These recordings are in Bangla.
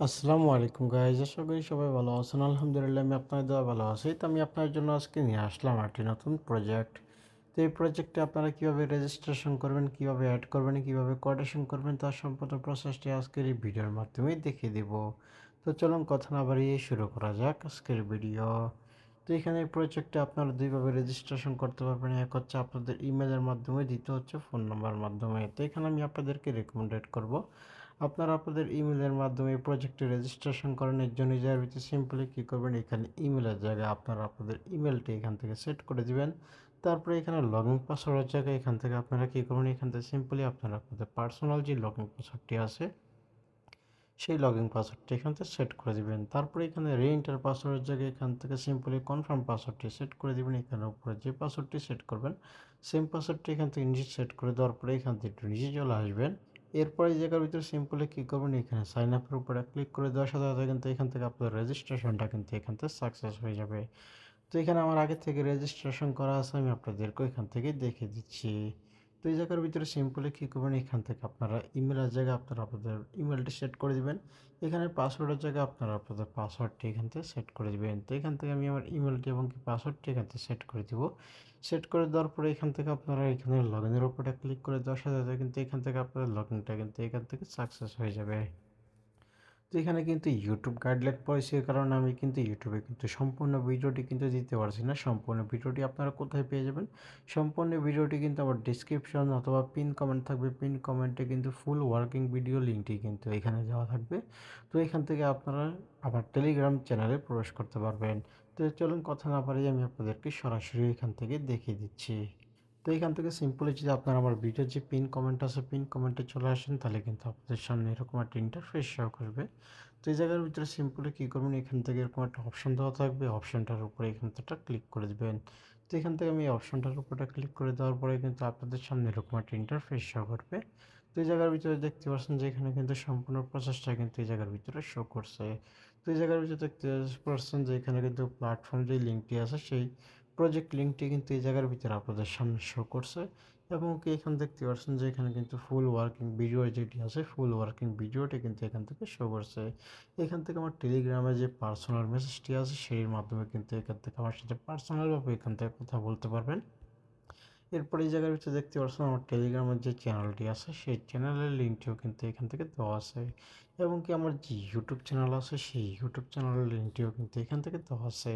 আসসালামু আলাইকুম গাইজ, আশা করি সবাই ভালো আছেন। আলহামদুলিল্লাহ আমি আপনার দোয়া ভালো আছি। তো আমি আপনার জন্য আজকে নিয়ে আসলাম একটি নতুন প্রজেক্ট। তো এই প্রজেক্টে আপনারা কীভাবে রেজিস্ট্রেশন করবেন, কীভাবে অ্যাড করবেন, কীভাবে কোঅর্ডিনেশন করবেন তার সম্পূর্ণ প্রসেসটি আজকের এই ভিডিওর মাধ্যমেই দেখিয়ে দিব। তো চলুন কথা না বাড়িয়ে শুরু করা যাক আজকের ভিডিও। তো এখানে এই প্রজেক্টে আপনারা দুইভাবে রেজিস্ট্রেশন করতে পারবেন। এক হচ্ছে আপনাদের ইমেলের মাধ্যমে, দ্বিতীয় হচ্ছে ফোন নাম্বার মাধ্যমে। তো এখানে আমি আপনাদেরকে রেকমেন্ডেড করব আপনারা আপনাদের ইমেলের মাধ্যমে এই প্রজেক্টে রেজিস্ট্রেশন করেন। এর জন্য যাওয়ার ভিতরে সিম্পলি কী করবেন, এখানে ইমেলের জায়গায় আপনারা আপনাদের ইমেলটি এখান থেকে সেট করে দিবেন। তারপরে এখানে লগইন পাসওয়ার্ডের জায়গায় এখান থেকে আপনারা কী করবেন, এখান থেকে সিম্পলি আপনারা আপনাদের পার্সোনাল যে লগইন পাসওয়ার্ডটি আছে সেই লগইন পাসওয়ার্ডটি এখান থেকে সেট করে দিবেন। তারপরে এখানে রিএন্টার পাসওয়ার্ডের জায়গায় এখান থেকে সিম্পলি কনফার্ম পাসওয়ার্ডটি সেট করে দিবেন। এখানে উপরে যে পাসওয়ার্ডটি সেট করবেন সেম পাসওয়ার্ডটি এখান থেকে নিজে সেট করে দেওয়ার পরে এখান থেকে একটু নিচে চলে আসবেন। এরপরে এই জায়গার ভিতরে সিম্পলি কী করবেন, এখানে সাইন আপের উপরে ক্লিক করে দেওয়ার সাথে সাথে কিন্তু এখান থেকে আপনার রেজিস্ট্রেশনটা কিন্তু এখান থেকে সাকসেস হয়ে যাবে। তো এখানে আমার আগে থেকে রেজিস্ট্রেশন করা আছে, আমি আপনাদেরকেও এখান থেকে দেখিয়ে দিচ্ছি। তো এই জায়গার ভিতরে সিম্পলি কী করবেন, এখান থেকে আপনারা ইমেলের জায়গায় আপনারা আপনাদের ইমেলটি সেট করে দিবেন। এখানে পাসওয়ার্ডের জায়গায় আপনারা আপনাদের পাসওয়ার্ডটি এখান থেকে সেট করে দিবেন। তো এখান থেকে আমি আমার ইমেলটি এবং কি পাসওয়ার্ডটি এখান থেকে সেট করে দিব। সেট করে দেওয়ার পরে এখান থেকে আপনারা এখানে লগইনের উপরে ক্লিক করে দেওয়ার সাথে সাথে কিন্তু এখান থেকে আপনাদের লগইনটা কিন্তু এখান থেকে সাকসেস হয়ে যাবে। তো এখানে কিন্তু ইউটিউব গাইডলাইন পলিসির কারণে আমি কিন্তু ইউটিউবে কিন্তু সম্পূর্ণ ভিডিওটি কিন্তু দিতে পারছি না। সম্পূর্ণ ভিডিওটি আপনারা কোথায় পেয়ে যাবেন? সম্পূর্ণ ভিডিওটি কিন্তু আমার ডেসক্রিপশন অথবা পিন কমেন্ট থাকবে। পিন কমেন্টে কিন্তু ফুল ওয়ার্কিং ভিডিও লিঙ্কটি কিন্তু এখানে দেওয়া থাকবে। তো এখান থেকে আপনারা আমার টেলিগ্রাম চ্যানেলে প্রবেশ করতে পারবেন। তো চলুন কথা না বাড়িয়ে আমি আপনাদেরকে সরাসরি এখান থেকে দেখিয়ে দিচ্ছি। তো এখান থেকে সিম্পলি যদি আপনারা আমার ভিডিওর যে পিন কমেন্ট আছে, পিন কমেন্টে চলে আসেন তাহলে কিন্তু আপনাদের সামনে এরকম একটা ইন্টারফেস শো করবে। তো এই জায়গার ভিতরে সিম্পলি কী করবেন, এখান থেকে এরকম একটা অপশন দেওয়া থাকবে। অপশনটার উপরে এখান থেকে একটা ক্লিক করে দিবেন। তো এখান থেকে আমি এই অপশনটার উপরে ক্লিক করে দেওয়ার পরে কিন্তু আপনাদের সামনে এরকম একটা ইন্টারফেস শো করবে। তো এই জায়গার ভিতরে দেখতে পাচ্ছেন যে এখানে কিন্তু সম্পূর্ণ প্রসেসটা কিন্তু এই জায়গার ভিতরে শো করছে। তো এই জায়গার ভিতরে দেখতে পাচ্ছেন যে এখানে কিন্তু প্ল্যাটফর্ম যে লিঙ্কটি আছে সেই প্রজেক্ট লিঙ্কটি কিন্তু এই জায়গার ভিতরে আপনাদের সামনে শো করছে। এবং কি এখানে দেখতে পাচ্ছেন যে এখানে কিন্তু ফুল ওয়ার্কিং ভিডিও যেটি আছে, ফুল ওয়ার্কিং ভিডিওটি কিন্তু এখান থেকে শো করছে। এখান থেকে আমার টেলিগ্রামে যে পার্সোনাল মেসেজটি আছে সেই মাধ্যমে কিন্তু এখান থেকে আমার সাথে পার্সোনালভাবে এখান থেকে কথা বলতে পারবেন। এরপরে এই জায়গার ভিতরে দেখতে পাচ্ছেন আমার টেলিগ্রামের যে চ্যানেলটি আছে সেই চ্যানেলের লিঙ্কটিও কিন্তু এখান থেকে দেওয়া আছে। এবং কি আমার যে ইউটিউব চ্যানেল আছে সেই ইউটিউব চ্যানেলের লিঙ্কটিও কিন্তু এখান থেকে দেওয়া আছে।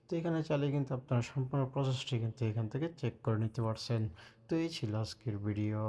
তো এখানে চাইলে কিন্তু আপনারা সম্পূর্ণ প্রসেসটি কিন্তু এখান থেকে চেক করে নিতে পারছেন। তো এই ছিল আজকের ভিডিও।